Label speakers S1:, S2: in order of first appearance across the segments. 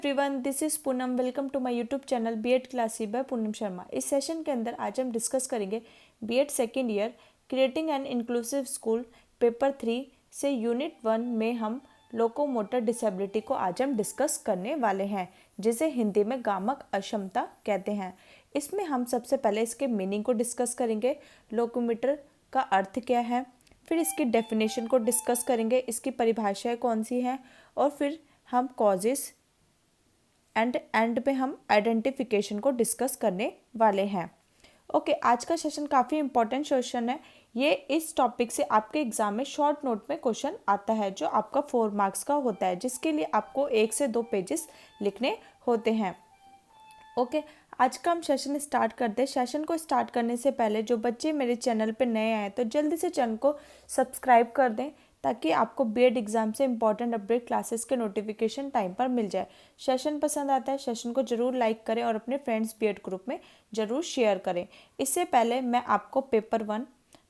S1: Everyone, this is Poonam. Welcome to my YouTube channel B Ed classes by Poonam Sharma. इस session के अंदर आज हम डिस्कस करेंगे B Ed second year creating an inclusive school paper 3 से यूनिट 1 में हम लोकोमोटर डिसेबिलिटी को आज हम डिस्कस करने वाले हैं, जिसे हिंदी में गामक अक्षमता कहते हैं। इसमें हम सबसे पहले इसके मीनिंग को डिस्कस करेंगे, लोकोमोटर का अर्थ क्या है, फिर इसकी डेफिनेशन को डिस्कस करेंगे, इसकी परिभाषाएं कौन सी हैं, और फिर हम कॉजेस एंड में हम आइडेंटिफिकेशन को डिस्कस करने वाले हैं। ओके, आज का सेशन काफ़ी इंपॉर्टेंट सेशन है। ये इस टॉपिक से आपके एग्जाम में शॉर्ट नोट में क्वेश्चन आता है, जो आपका 4 मार्क्स का होता है, जिसके लिए आपको 1 से 2 पेजेस लिखने होते हैं। ओके, आज का हम सेशन स्टार्ट करते हैं। सेशन को स्टार्ट करने से पहले जो बच्चे मेरे चैनल पे नए आए तो जल्दी से चैनल को सब्सक्राइब कर दें, ताकि आपको बीएड एग्जाम से इंपॉर्टेंट अपडेट क्लासेस के नोटिफिकेशन टाइम पर मिल जाए। सेशन पसंद आता है, सेशन को जरूर लाइक करें और अपने फ्रेंड्स बीएड ग्रुप में ज़रूर शेयर करें। इससे पहले मैं आपको paper 1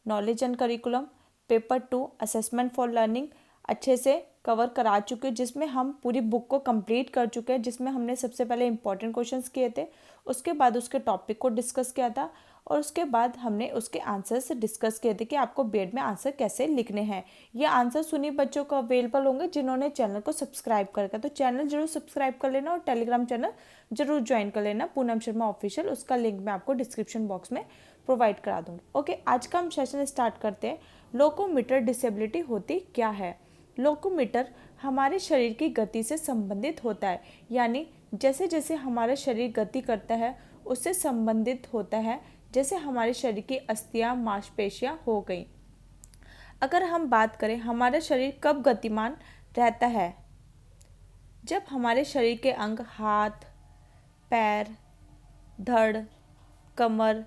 S1: knowledge and curriculum, paper 2 assessment for learning अच्छे से कवर करा चुके हैं, जिसमें हम पूरी बुक को कंप्लीट कर चुके हैं, जिसमें हमने सबसे पहले इंपॉर्टेंट क्वेश्चंस किए थे, उसके बाद उसके टॉपिक को डिस्कस किया था, और उसके बाद हमने उसके आंसर्स डिस्कस किए थे कि आपको बीएड में आंसर कैसे लिखने हैं। ये आंसर्स उन्हीं बच्चों को अवेलेबल होंगे जिन्होंने चैनल को सब्सक्राइब कर रखा, तो चैनल जरूर सब्सक्राइब कर लेना और टेलीग्राम चैनल जरूर ज्वाइन कर लेना, पूनम शर्मा ऑफिशियल। उसका लिंक मैं आपको डिस्क्रिप्शन बॉक्स में प्रोवाइड करा दूँगी। ओके, आज का हम सेशन स्टार्ट करते हैं। लोकोमोटर डिसेबिलिटी होती क्या है? लोकोमीटर हमारे शरीर की गति से संबंधित होता है, यानी जैसे जैसे हमारा शरीर गति करता है उससे संबंधित होता है, जैसे हमारे शरीर की अस्थियां मांसपेशियां हो गई। अगर हम बात करें हमारा शरीर कब गतिमान रहता है, जब हमारे शरीर के अंग हाथ, पैर, धड़, कमर,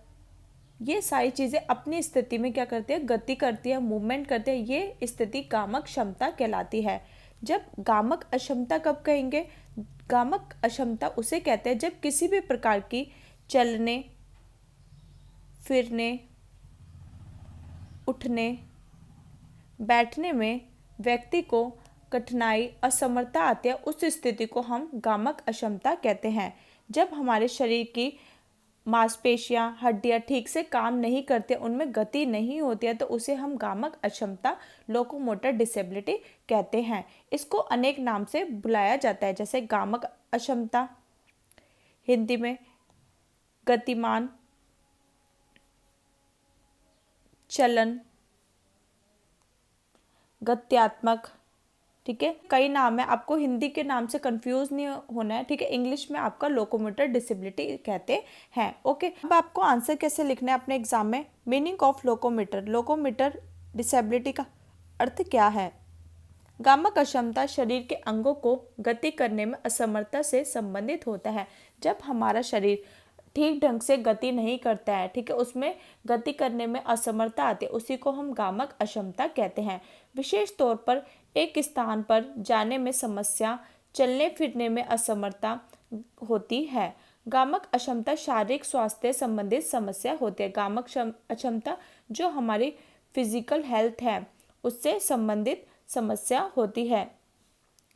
S1: ये सारी चीज़ें अपनी स्थिति में क्या करती है, गति करती है, मूवमेंट करती है। ये स्थिति गामक क्षमता कहलाती है। जब गामक अक्षमता कब कहेंगे? गामक अक्षमता उसे कहते हैं जब किसी भी प्रकार की चलने, फिरने, उठने, बैठने में व्यक्ति को कठिनाई, असमर्थता आती है, उस स्थिति को हम गामक अक्षमता कहते हैं। जब हमारे शरीर की मांसपेशियां, हड्डियां ठीक से काम नहीं करते, उनमें गति नहीं होती है, तो उसे हम गामक अक्षमता, लोकोमोटर डिसेबिलिटी कहते हैं। इसको अनेक नाम से बुलाया जाता है, जैसे गामक अक्षमता, हिंदी में गतिमान, चलन, गत्यात्मक। ठीक है, कई नाम है, आपको हिंदी के नाम से कंफ्यूज नहीं होना है। ठीक है, इंग्लिश में आपका लोकोमोटर डिसेबिलिटी कहते हैं। ओके, अब आपको आंसर कैसे लिखना है अपने एग्जाम में? Meaning of locomotor, locomotor disability का अर्थ क्या है? गामक अक्षमता शरीर के अंगों को गति करने में असमर्थता से संबंधित होता है। जब हमारा शरीर ठीक ढंग से गति नहीं करता है, ठीक है, उसमें गति करने में असमर्थता आती है, उसी को हम गामक अक्षमता कहते हैं। विशेष तौर पर एक स्थान पर जाने में समस्या, चलने फिरने में असमर्थता होती है। गामक अक्षमता शारीरिक स्वास्थ्य संबंधित समस्या होती है। गामक अक्षमता जो हमारी फिजिकल हेल्थ है उससे संबंधित समस्या होती है,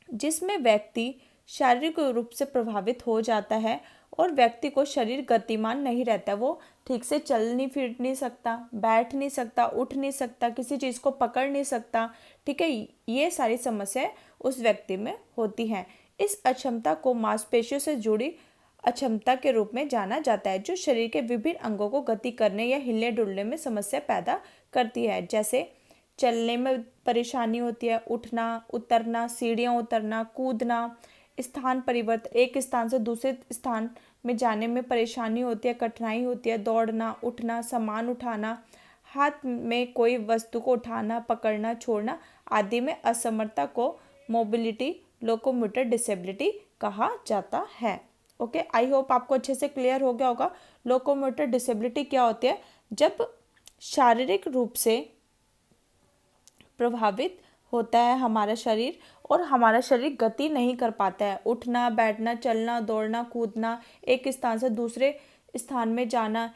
S1: जिसमें व्यक्ति शारीरिक रूप से प्रभावित हो जाता है और व्यक्ति को शरीर गतिमान नहीं रहता, वो ठीक से चल नहीं फिर नहीं सकता, बैठ नहीं सकता, उठ नहीं सकता, किसी चीज़ को पकड़ नहीं सकता। ठीक है, ये सारी समस्याएं उस व्यक्ति में होती हैं। इस अक्षमता को मांसपेशियों से जुड़ी अक्षमता के रूप में जाना जाता है, जो शरीर के विभिन्न अंगों को गति करने या हिलने डुलने में समस्या पैदा करती है। जैसे चलने में परेशानी होती है, उठना, उतरना, सीढ़ियाँ उतरना, कूदना, स्थान परिवर्तन, एक स्थान से दूसरे स्थान में जाने में परेशानी होती है, कठिनाई होती है, दौड़ना, उठना, सामान उठाना, हाथ में कोई वस्तु को उठाना, पकड़ना, छोड़ना आदि में असमर्थता को मोबिलिटी, लोकोमोटर डिसेबिलिटी कहा जाता है। ओके, आई होप आपको अच्छे से क्लियर हो गया होगा। लोकोमोटर डिसेबिलिटी क्या होती है? जब शारीरिक रूप से प्रभावित होता है हमारा शरीर और हमारा शरीर गति नहीं कर पाता है, उठना, बैठना, चलना, दौड़ना, कूदना, एक स्थान से दूसरे स्थान में जाना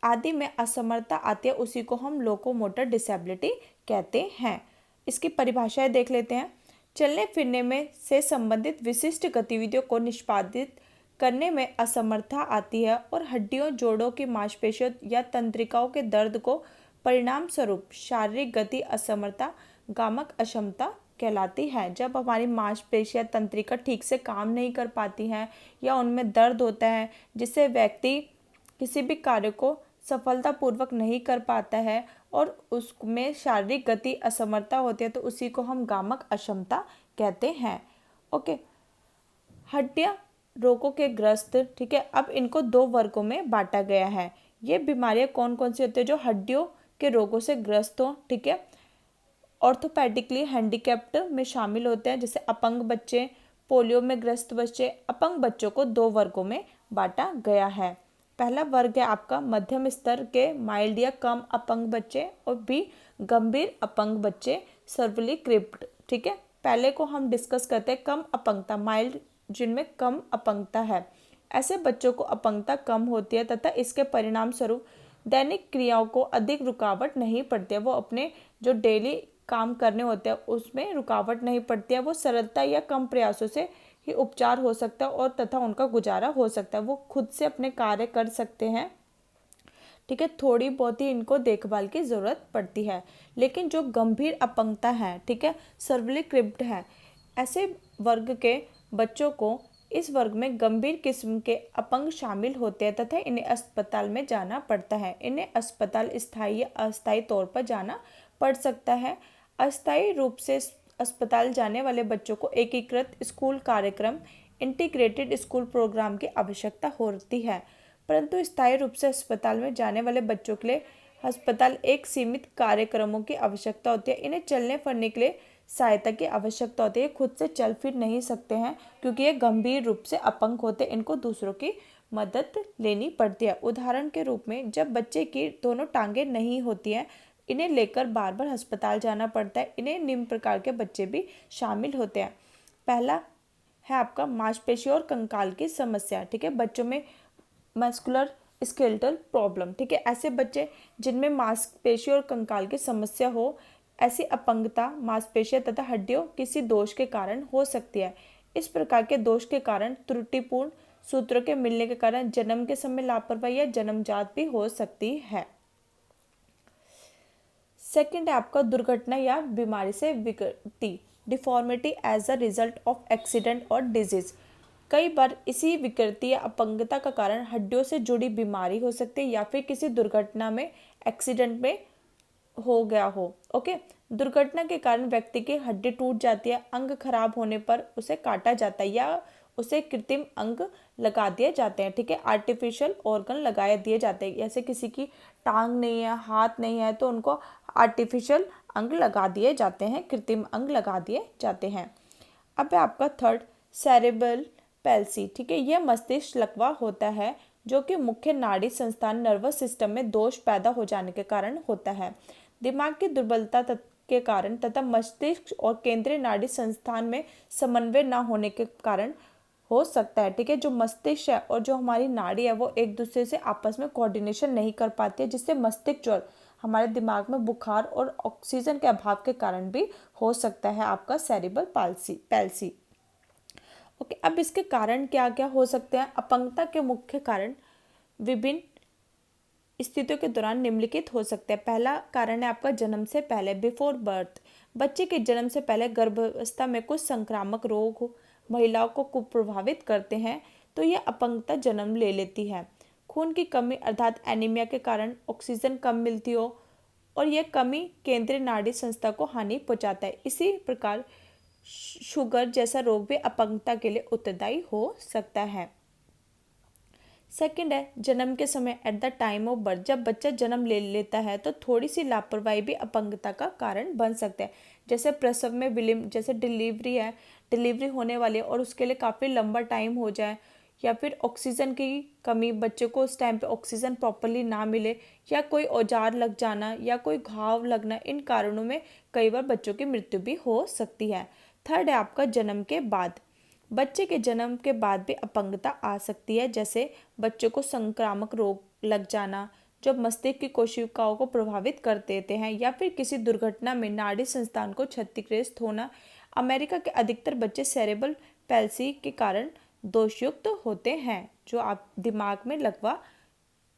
S1: आदि में असमर्थता आती है, उसी को हम लोकोमोटर डिसेबिलिटी कहते हैं। इसकी परिभाषाएं देख लेते हैं। चलने फिरने में से संबंधित विशिष्ट गतिविधियों को निष्पादित करने में असमर्थता आती है और हड्डियों, जोड़ों की मांसपेशियों या तंत्रिकाओं के दर्द को परिणाम स्वरूप शारीरिक गति असमर्थता, गामक अक्षमता कहलाती है। जब हमारी मांसपेशियां, तंत्रिका ठीक से काम नहीं कर पाती हैं या उनमें दर्द होता है जिससे व्यक्ति किसी भी कार्य को सफलतापूर्वक नहीं कर पाता है और उसमें शारीरिक गति असमर्थता होती है, तो उसी को हम गामक अक्षमता कहते हैं। ओके, हड्डियां रोगों के ग्रस्त, ठीक है। अब इनको दो वर्गों में बांटा गया है। ये बीमारियां कौन कौन सी होती है? जो हड्डियों के रोगों से ग्रस्त हो, ठीक है, ऑर्थोपेडिकली हैंडीकैप्ड में शामिल होते हैं, जैसे अपंग बच्चे, पोलियो में ग्रस्त बच्चे। अपंग बच्चों को दो वर्गों में बांटा गया है। पहला वर्ग है आपका मध्यम स्तर के माइल्ड या कम अपंग बच्चे, और बी गंभीर अपंग बच्चे, सर्वली क्रिप्ड, ठीक है। पहले को हम डिस्कस करते हैं कम अपंगता, माइल्ड, जिनमें कम अपंगता है। ऐसे बच्चों को अपंगता कम होती है तथा इसके परिणाम स्वरूप दैनिक क्रियाओं को अधिक रुकावट नहीं पड़ती है। वो अपने जो डेली काम करने होते हैं उसमें रुकावट नहीं पड़ती है। वो सरलता या कम प्रयासों से ही उपचार हो सकता है और तथा उनका गुजारा हो सकता है। वो खुद से अपने कार्य कर सकते हैं, ठीक है। थोड़ी बहुत ही इनको देखभाल की ज़रूरत पड़ती है। लेकिन जो गंभीर अपंगता है, ठीक है, सर्वली क्रिप्ड है, ऐसे वर्ग के बच्चों को, इस वर्ग में गंभीर किस्म के अपंग शामिल होते हैं तथा इन्हें अस्पताल में जाना पड़ता है। इन्हें अस्पताल स्थायी या अस्थायी तौर पर जाना पड़ सकता है। अस्थायी रूप से अस्पताल जाने वाले बच्चों को एकीकृत स्कूल कार्यक्रम, इंटीग्रेटेड स्कूल प्रोग्राम की आवश्यकता होती है, परंतु स्थायी रूप से अस्पताल में जाने वाले बच्चों के लिए अस्पताल एक सीमित कार्यक्रमों की आवश्यकता होती है। इन्हें चलने फिरने के लिए सहायता की आवश्यकता होती है। खुद से चल फिर नहीं सकते हैं क्योंकि ये गंभीर रूप से अपंग होते हैं। इनको दूसरों की मदद लेनी पड़ती है। उदाहरण के रूप में जब बच्चे की दोनों टांगें नहीं होती हैं, इन्हें लेकर बार बार अस्पताल जाना पड़ता है। इन्हें निम्न प्रकार के बच्चे भी शामिल होते हैं। पहला है आपका मांसपेशी और कंकाल की समस्या, ठीक है। बच्चों में मस्कुलर स्केलेटल प्रॉब्लम, ठीक है। ऐसे बच्चे जिनमें मांसपेशी और कंकाल की समस्या हो, ऐसी अपंगता मांसपेशियों तथा हड्डियों किसी दोष के कारण हो सकती है। इस प्रकार के दोष के कारण त्रुटिपूर्ण सूत्रों के मिलने के कारण जन्म के समय लापरवाही या जन्मजात भी हो सकती है। सेकंड है आपका दुर्घटना या बीमारी से विकृति, deformity as a result of accident और डिजीज। कई बार इसी विकृति या अपंगता का कारण हड्डियों से जुड़ी बीमारी हो सकती है या फिर किसी दुर्घटना में, एक्सीडेंट में हो गया हो। ओके, दुर्घटना के कारण व्यक्ति की हड्डी टूट जाती है, अंग खराब होने पर उसे काटा जाता है या उसे कृत्रिम अंग लगा दिए जाते हैं, ठीक है। आर्टिफिशियल ऑर्गन लगाए दिए जाते हैं। जैसे किसी की टांग नहीं है, हाथ नहीं है, तो उनको आर्टिफिशियल अंग लगा दिए जाते हैं, कृत्रिम अंग लगा दिए जाते हैं। अब है आपका थर्ड सेरेब्रल पैल्सी, ठीक है। यह मस्तिष्क लकवा होता है जो कि मुख्य नाड़ी संस्थान नर्वस सिस्टम में दोष पैदा हो जाने के कारण होता है। दिमाग की दुर्बलता के कारण तथा मस्तिष्क और केंद्रीय नाड़ी संस्थान में समन्वय न होने के कारण हो सकता है, ठीक है। जो मस्तिष्क है और जो हमारी नाड़ी है वो एक दूसरे से आपस में कोऑर्डिनेशन नहीं कर पाती है, जिससे मस्तिष्क ज्वर, हमारे दिमाग में बुखार और ऑक्सीजन के अभाव के कारण भी हो सकता है आपका सेरेब्रल पैल्सी। ओके, अब इसके कारण क्या क्या हो सकते हैं? अपंगता के मुख्य कारण विभिन्न स्थितियों के दौरान निम्नलिखित हो सकते हैं। पहला कारण है आपका जन्म से पहले, बिफोर बर्थ। बच्चे के जन्म से पहले गर्भावस्था में कुछ संक्रामक रोग महिलाओं को कुप्रभावित करते हैं, तो यह अपंगता जन्म ले लेती है। खून की कमी अर्थात एनीमिया के कारण ऑक्सीजन कम मिलती हो और यह कमी केंद्रीय नाड़ी संस्था को हानि पहुंचाता है। इसी प्रकार शुगर जैसा रोग भी अपंगता के लिए उत्तरदायी हो सकता है। सेकंड है जन्म के समय, at the time of birth. जब बच्चा जन्म ले लेता है तो थोड़ी सी लापरवाही भी अपंगता का कारण बन सकता है। जैसे प्रसव में विलंब, जैसे डिलीवरी होने वाली है और उसके लिए काफ़ी लंबा टाइम हो जाए, या फिर ऑक्सीजन की कमी, बच्चे को उस टाइम पे ऑक्सीजन प्रॉपरली ना मिले, या कोई औजार लग जाना या कोई घाव लगना, इन कारणों में कई बार बच्चों की मृत्यु भी हो सकती है। थर्ड है आपका जन्म के बाद। बच्चे के जन्म के बाद भी अपंगता आ सकती है, जैसे बच्चों को संक्रामक रोग लग जाना जो मस्तिष्क की कोशिकाओं को प्रभावित कर देते हैं, या फिर किसी दुर्घटना में नाड़ी संस्थान को क्षतिग्रस्त होना, अमेरिका के अधिकतर बच्चे सेरेब्रल पैल्सी के कारण दोषयुक्त होते हैं। जो आप दिमाग में लकवा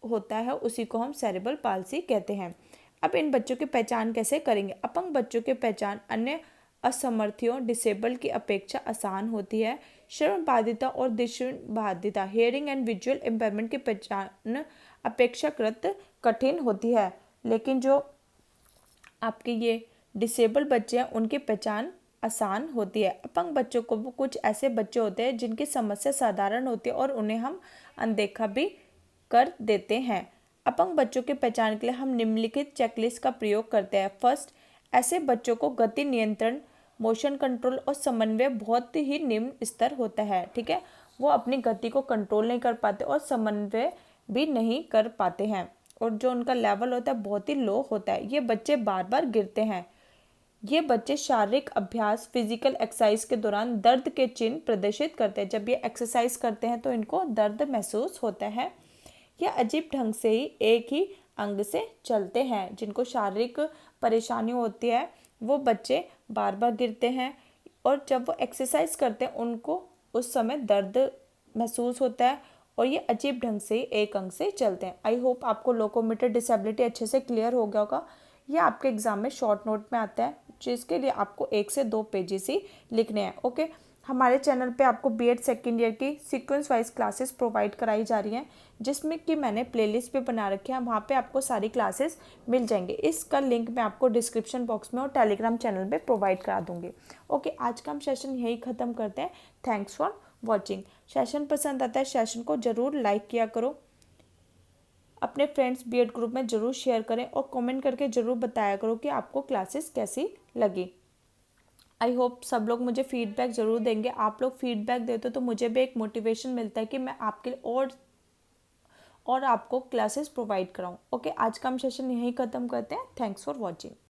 S1: होता है उसी को हम सेरेब्रल पाल्सी कहते हैं। अब इन बच्चों की पहचान कैसे करेंगे? अपंग बच्चों की पहचान अन्य असमर्थियों डिसेबल्ड की अपेक्षा आसान होती है। श्रवण बाधिता और दृष्टि बाधिता हेयरिंग एंड विजुअल इम्पेयरमेंट की पहचान अपेक्षाकृत कठिन होती है, लेकिन जो आपके ये डिसेबल्ड बच्चे हैं उनकी पहचान आसान होती है। अपंग बच्चों को कुछ ऐसे बच्चे होते हैं जिनकी समस्या साधारण होती है और उन्हें हम अनदेखा भी कर देते हैं। अपंग बच्चों की पहचान के लिए हम निम्नलिखित चेकलिस्ट का प्रयोग करते हैं। फर्स्ट, ऐसे बच्चों को गति नियंत्रण, मोशन कंट्रोल और समन्वय बहुत ही निम्न स्तर होता है। ठीक है, वो अपनी गति को कंट्रोल नहीं कर पाते और समन्वय भी नहीं कर पाते हैं, और जो उनका लेवल होता है बहुत ही लो होता है। ये बच्चे बार बार गिरते हैं। ये बच्चे शारीरिक अभ्यास फिजिकल एक्सरसाइज के दौरान दर्द के चिन्ह प्रदर्शित करते हैं। जब ये एक्सरसाइज करते हैं तो इनको दर्द महसूस होता है। यह अजीब ढंग से ही एक ही अंग से चलते हैं। जिनको शारीरिक परेशानी होती है वो बच्चे बार बार गिरते हैं, और जब वो एक्सरसाइज करते हैं उनको उस समय दर्द महसूस होता है, और ये अजीब ढंग से एक अंग से चलते हैं। आई होप आपको लोकोमोटर डिसेबिलिटी अच्छे से क्लियर हो गया होगा। ये आपके एग्जाम में शॉर्ट नोट में आता है, जिसके लिए आपको 1 से 2 पेजेस ही लिखने हैं। ओके, हमारे चैनल पे आपको बीएड सेकेंड ईयर की सीक्वेंस वाइज क्लासेस प्रोवाइड कराई जा रही हैं, जिसमें कि मैंने प्लेलिस्ट पे बना रखे हैं। वहाँ पे आपको सारी क्लासेस मिल जाएंगे। इसका लिंक मैं आपको डिस्क्रिप्शन बॉक्स में और टेलीग्राम चैनल पे प्रोवाइड करा दूँगी। ओके, आज का हम सेशन यही ख़त्म करते हैं। Thanks for watching. सेशन पसंद आता है सेशन को ज़रूर लाइक किया करो, अपने फ्रेंड्स बीएड ग्रुप में ज़रूर शेयर करें, और कमेंट करके ज़रूर बताया करो कि आपको क्लासेस कैसी लगी। आई होप सब लोग मुझे फीडबैक ज़रूर देंगे। आप लोग फीडबैक देते हो तो मुझे भी एक मोटिवेशन मिलता है कि मैं आपके लिए और आपको क्लासेस प्रोवाइड कराऊँ। ओके, आज का हम सेशन यहीं ख़त्म करते हैं। Thanks for watching.